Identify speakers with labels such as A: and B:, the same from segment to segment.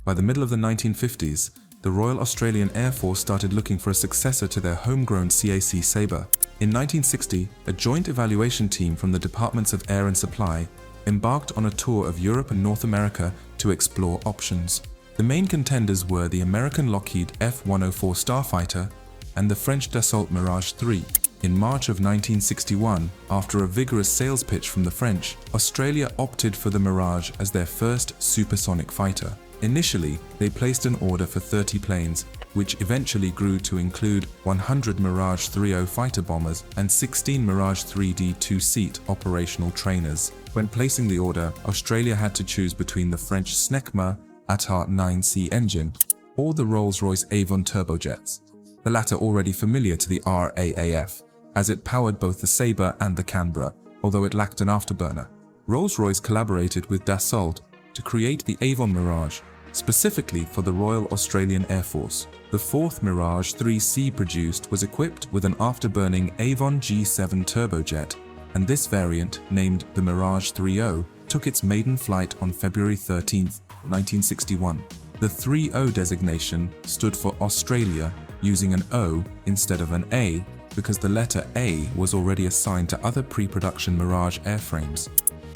A: By the middle of the 1950s, the Royal Australian Air Force started looking for a successor to their homegrown CAC Sabre. In 1960, a joint evaluation team from the Departments of Air and Supply embarked on a tour of Europe and North America to explore options. The main contenders were the American Lockheed F104 Starfighter and the French Dassault Mirage III. In March of 1961, after a vigorous sales pitch from the French, Australia opted for the Mirage as their first supersonic fighter. Initially, they placed an order for 30 planes, which eventually grew to include 100 Mirage 30 fighter bombers and 16 Mirage 3D two-seat operational trainers. When placing the order, Australia had to choose between the French Snecma ATAR 9C engine or the Rolls-Royce Avon turbojets, the latter already familiar to the RAAF, as it powered both the Sabre and the Canberra, although it lacked an afterburner. Rolls-Royce collaborated with Dassault to create the Avon Mirage, specifically for the Royal Australian Air Force. The fourth Mirage 3C produced was equipped with an afterburning Avon G7 turbojet, and this variant, named the Mirage 30, took its maiden flight on February 13, 1961. The 30 designation stood for Australia, using an O instead of an A because the letter A was already assigned to other pre-production Mirage airframes.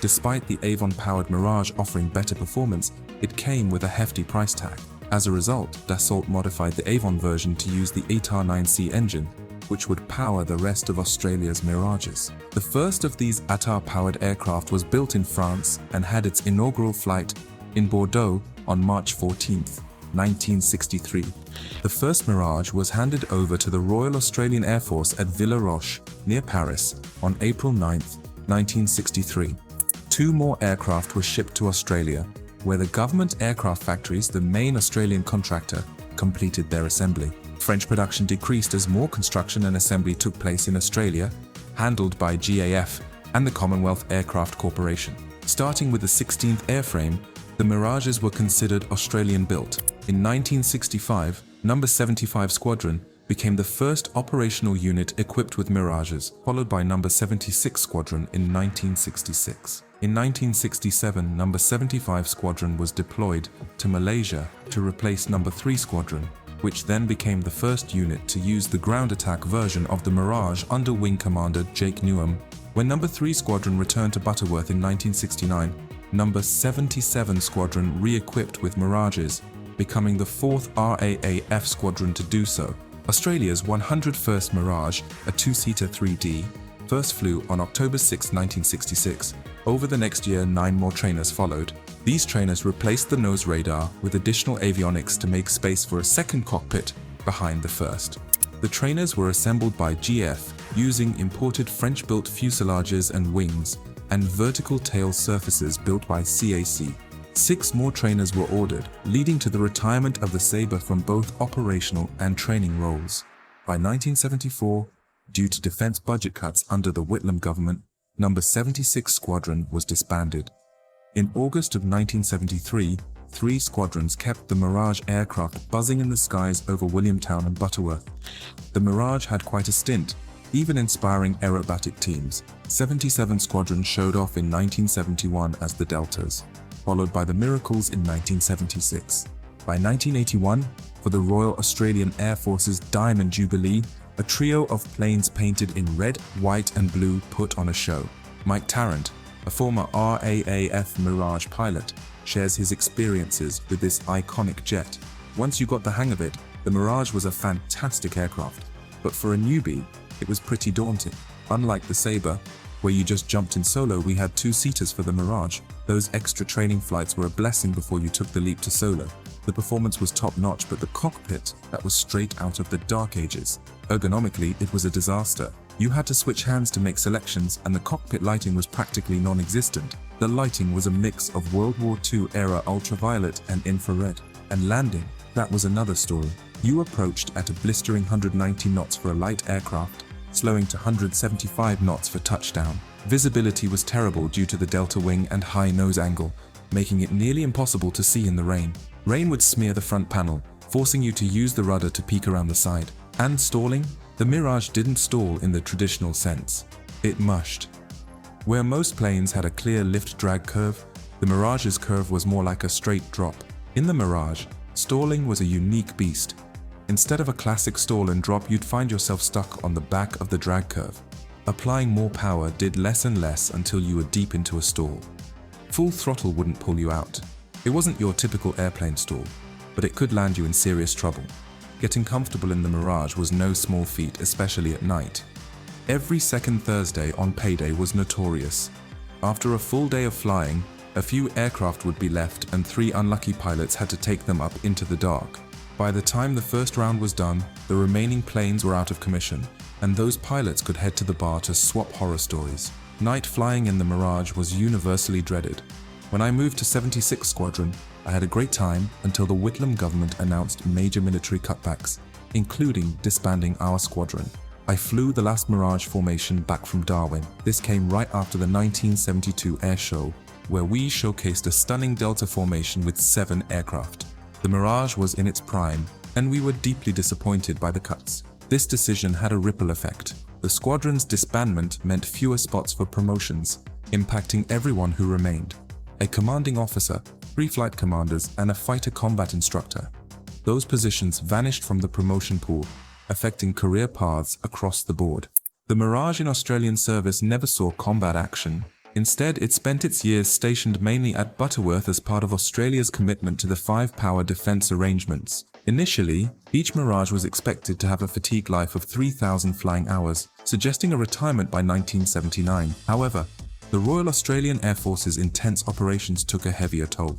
A: Despite the Avon-powered Mirage offering better performance, it came with a hefty price tag. As a result, Dassault modified the Avon version to use the ATAR 9C engine, which would power the rest of Australia's Mirages. The first of these ATAR-powered aircraft was built in France and had its inaugural flight in Bordeaux on March 14, 1963. The first Mirage was handed over to the Royal Australian Air Force at Villaroche, near Paris, on April 9, 1963. Two more aircraft were shipped to Australia, where the government aircraft factories, the main Australian contractor, completed their assembly. French production decreased as more construction and assembly took place in Australia, handled by GAF and the Commonwealth Aircraft Corporation. Starting with the 16th airframe, the Mirages were considered Australian-built. In 1965, No. 75 Squadron became the first operational unit equipped with Mirages, followed by No. 76 Squadron in 1966. In 1967, No. 75 Squadron was deployed to Malaysia to replace No. 3 Squadron, which then became the first unit to use the ground attack version of the Mirage under Wing Commander Jake Newham. When No. 3 Squadron returned to Butterworth in 1969, No. 77 Squadron re-equipped with Mirages, becoming the fourth RAAF squadron to do so. Australia's 101st Mirage, a two-seater 3D, first flew on October 6, 1966. Over the next year, 9 more trainers followed. These trainers replaced the nose radar with additional avionics to make space for a second cockpit behind the first. The trainers were assembled by GF using imported French-built fuselages and wings, and vertical tail surfaces built by CAC. 6 more trainers were ordered, leading to the retirement of the Sabre from both operational and training roles. By 1974, due to defense budget cuts under the Whitlam government, No. 76 Squadron was disbanded. In August of 1973, 3 squadrons kept the Mirage aircraft buzzing in the skies over Williamtown and Butterworth. The Mirage had quite a stint, even inspiring aerobatic teams. 77 Squadron showed off in 1971 as the Deltas, followed by the Miracles in 1976. By 1981, for the Royal Australian Air Force's Diamond Jubilee, a trio of planes painted in red, white and blue put on a show. Mike Tarrant, a former RAAF Mirage pilot, shares his experiences with this iconic jet. Once you got the hang of it, the Mirage was a fantastic aircraft, but for a newbie, it was pretty daunting. Unlike the Sabre, where you just jumped in solo, we had 2-seaters for the Mirage. Those extra training flights were a blessing before you took the leap to solo. The performance was top-notch, but the cockpit, that was straight out of the dark ages. Ergonomically, it was a disaster. You had to switch hands to make selections, and the cockpit lighting was practically non-existent. The lighting was a mix of World War II era ultraviolet and infrared. And landing, that was another story. You approached at a blistering 190 knots for a light aircraft, slowing to 175 knots for touchdown. Visibility was terrible due to the delta wing and high nose angle, making it nearly impossible to see in the rain. Rain would smear the front panel, forcing you to use the rudder to peek around the side. And stalling? The Mirage didn't stall in the traditional sense. It mushed. Where most planes had a clear lift-drag curve, the Mirage's curve was more like a straight drop. In the Mirage, stalling was a unique beast. Instead of a classic stall and drop, you'd find yourself stuck on the back of the drag curve. Applying more power did less and less until you were deep into a stall. Full throttle wouldn't pull you out. It wasn't your typical airplane stall, but it could land you in serious trouble. Getting comfortable in the Mirage was no small feat, especially at night. Every second Thursday on payday was notorious. After a full day of flying, a few aircraft would be left and 3 unlucky pilots had to take them up into the dark. By the time the first round was done, the remaining planes were out of commission, and those pilots could head to the bar to swap horror stories. Night flying in the Mirage was universally dreaded. When I moved to 76 Squadron, I had a great time until the Whitlam government announced major military cutbacks, including disbanding our squadron. I flew the last Mirage formation back from Darwin. This came right after the 1972 air show, where we showcased a stunning Delta formation with 7 aircraft. The Mirage was in its prime, and we were deeply disappointed by the cuts. This decision had a ripple effect. The squadron's disbandment meant fewer spots for promotions, impacting everyone who remained. A commanding officer, 3 flight commanders, and a fighter combat instructor. Those positions vanished from the promotion pool, affecting career paths across the board. The Mirage in Australian service never saw combat action. Instead, it spent its years stationed mainly at Butterworth as part of Australia's commitment to the 5-power defence arrangements. Initially, each Mirage was expected to have a fatigue life of 3,000 flying hours, suggesting a retirement by 1979. However, the Royal Australian Air Force's intense operations took a heavier toll.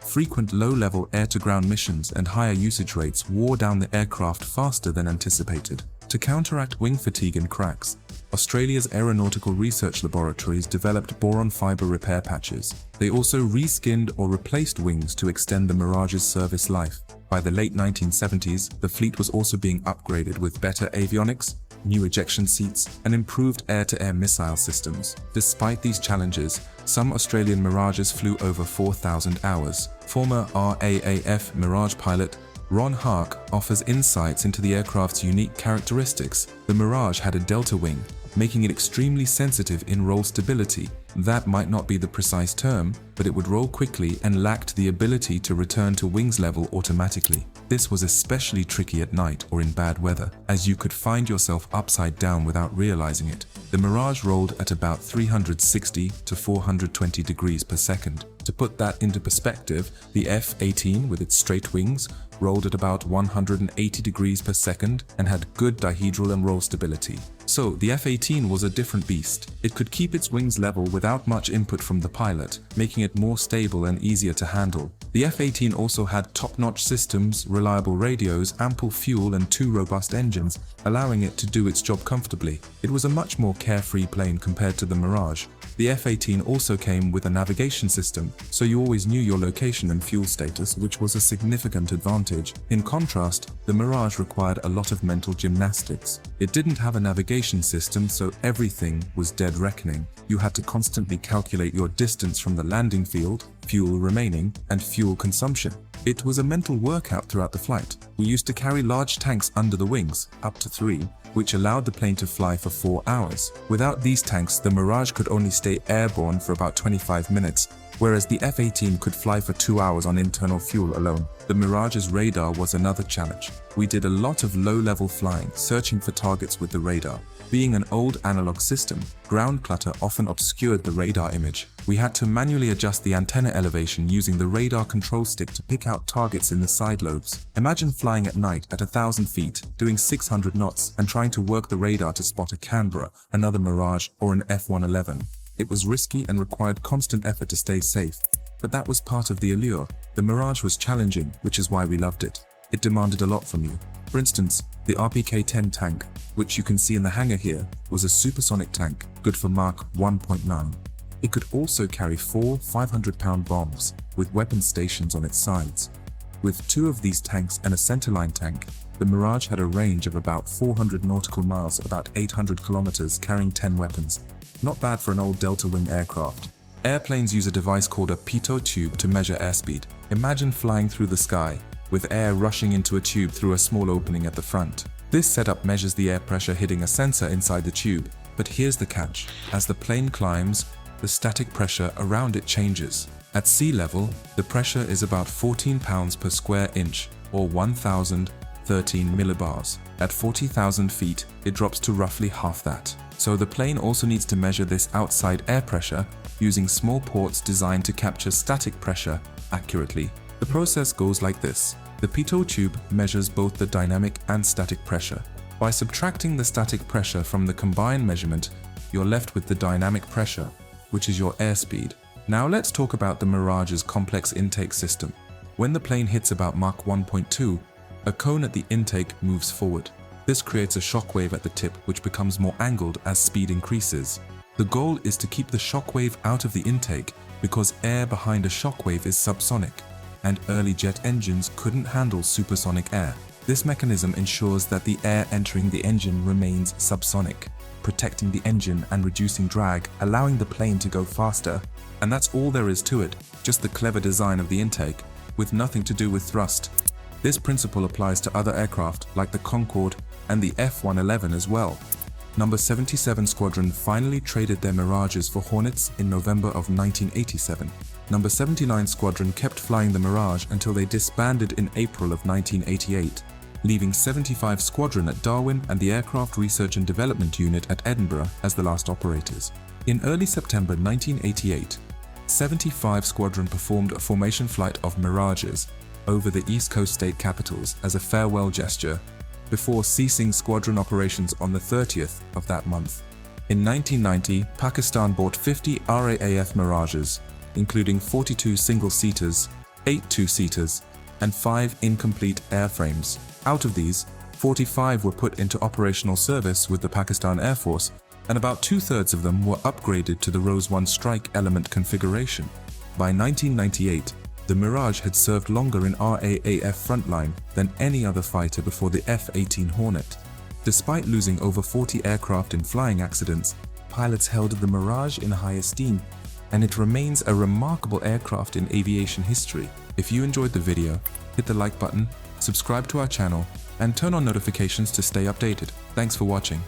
A: Frequent low-level air-to-ground missions and higher usage rates wore down the aircraft faster than anticipated. To counteract wing fatigue and cracks, Australia's aeronautical research laboratories developed boron fibre repair patches. They also reskinned or replaced wings to extend the Mirage's service life. By the late 1970s, the fleet was also being upgraded with better avionics, new ejection seats, and improved air-to-air missile systems. Despite these challenges, some Australian Mirages flew over 4,000 hours. Former RAAF Mirage pilot Ron Hark offers insights into the aircraft's unique characteristics. The Mirage had a delta wing, making it extremely sensitive in roll stability. That might not be the precise term, but it would roll quickly and lacked the ability to return to wings level automatically. This was especially tricky at night or in bad weather, as you could find yourself upside down without realizing it. The Mirage rolled at about 360 to 420 degrees per second. To put that into perspective, the F-18 with its straight wings rolled at about 180 degrees per second and had good dihedral and roll stability. So the F-18 was a different beast. It could keep its wings level without much input from the pilot, making it more stable and easier to handle. The F-18 also had top-notch systems, reliable radios, ample fuel, and 2 robust engines, allowing it to do its job comfortably. It was a much more carefree plane compared to the Mirage. The F-18 also came with a navigation system, so you always knew your location and fuel status, which was a significant advantage. In contrast, the Mirage required a lot of mental gymnastics. It didn't have a navigation system, so everything was dead reckoning. You had to constantly calculate your distance from the landing field, fuel remaining, and fuel consumption. It was a mental workout throughout the flight. We used to carry large tanks under the wings, up to 3, which allowed the plane to fly for 4 hours. Without these tanks, the Mirage could only stay airborne for about 25 minutes, whereas the F-18 could fly for 2 hours on internal fuel alone. The Mirage's radar was another challenge. We did a lot of low-level flying, searching for targets with the radar. Being an old analog system, ground clutter often obscured the radar image. We had to manually adjust the antenna elevation using the radar control stick to pick out targets in the side lobes. Imagine flying at night at 1,000 feet, doing 600 knots, and trying to work the radar to spot a Canberra, another Mirage, or an F-111. It was risky and required constant effort to stay safe. But that was part of the allure. The Mirage was challenging, which is why we loved it. It demanded a lot from you. For instance, the RPK-10 tank, which you can see in the hangar here, was a supersonic tank, good for Mach 1.9. It could also carry 4 500-pound bombs, with weapon stations on its sides. With 2 of these tanks and a centerline tank, the Mirage had a range of about 400 nautical miles, about 800 kilometers, carrying 10 weapons. Not bad for an old delta wing aircraft. Airplanes use a device called a pitot tube to measure airspeed. Imagine flying through the sky, with air rushing into a tube through a small opening at the front. This setup measures the air pressure hitting a sensor inside the tube. But here's the catch. As the plane climbs, the static pressure around it changes. At sea level, the pressure is about 14 pounds per square inch, or 1,013 millibars. At 40,000 feet, it drops to roughly half that. So the plane also needs to measure this outside air pressure using small ports designed to capture static pressure accurately. The process goes like this. The pitot tube measures both the dynamic and static pressure. By subtracting the static pressure from the combined measurement, you're left with the dynamic pressure, which is your airspeed. Now let's talk about the Mirage's complex intake system. When the plane hits about Mach 1.2, a cone at the intake moves forward. This creates a shockwave at the tip which becomes more angled as speed increases. The goal is to keep the shockwave out of the intake because air behind a shockwave is subsonic, and early jet engines couldn't handle supersonic air. This mechanism ensures that the air entering the engine remains subsonic, protecting the engine and reducing drag, allowing the plane to go faster. And that's all there is to it, just the clever design of the intake, with nothing to do with thrust. This principle applies to other aircraft like the Concorde and the F111 as well. Number 77 Squadron finally traded their Mirages for Hornets in November of 1987. Number 79 Squadron kept flying the Mirage until they disbanded in April of 1988, leaving 75 Squadron at Darwin and the Aircraft Research and Development Unit at Edinburgh as the last operators. In early September 1988, 75 Squadron performed a formation flight of Mirages over the East Coast state capitals as a farewell gesture before ceasing squadron operations on the 30th of that month. In 1990, Pakistan bought 50 RAAF Mirages, including 42 single-seaters, 8 two-seaters, and 5 incomplete airframes. Out of these, 45 were put into operational service with the Pakistan Air Force, and about two-thirds of them were upgraded to the Rose 1 strike element configuration. By 1998, the Mirage had served longer in RAAF frontline than any other fighter before the F-18 Hornet. Despite losing over 40 aircraft in flying accidents, pilots held the Mirage in high esteem, and it remains a remarkable aircraft in aviation history. If you enjoyed the video, hit the like button, subscribe to our channel, and turn on notifications to stay updated. Thanks for watching.